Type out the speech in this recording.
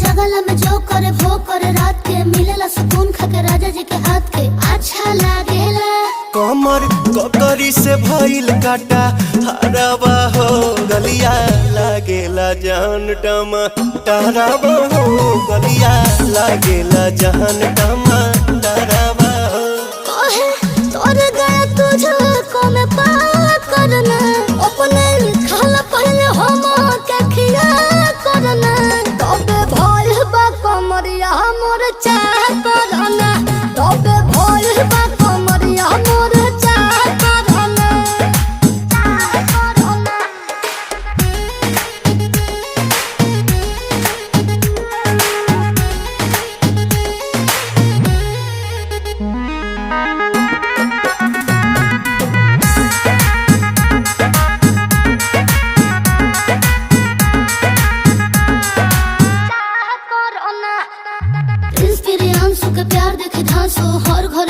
जगला में जो करे वो करे रात के मिलेला सुकून खाके राजा जी के हाथ के अच्छा लागेला। कमर ककरी से भइल काटा हराबा हो गलिया लागेला जान टमा डराबा हो गलिया लागेला जान टमा डराबा हो। कहे तोर गया तुझको मैं पार करना अपने खाला पहले हम के खिया करना तबे भइल बा कमरिया मोर चाह करना तबे भइल बा कमरिया मोर चाह करना चाह करना। प्रिंस प्रियांशु के प्यार देखे धांसो हर घर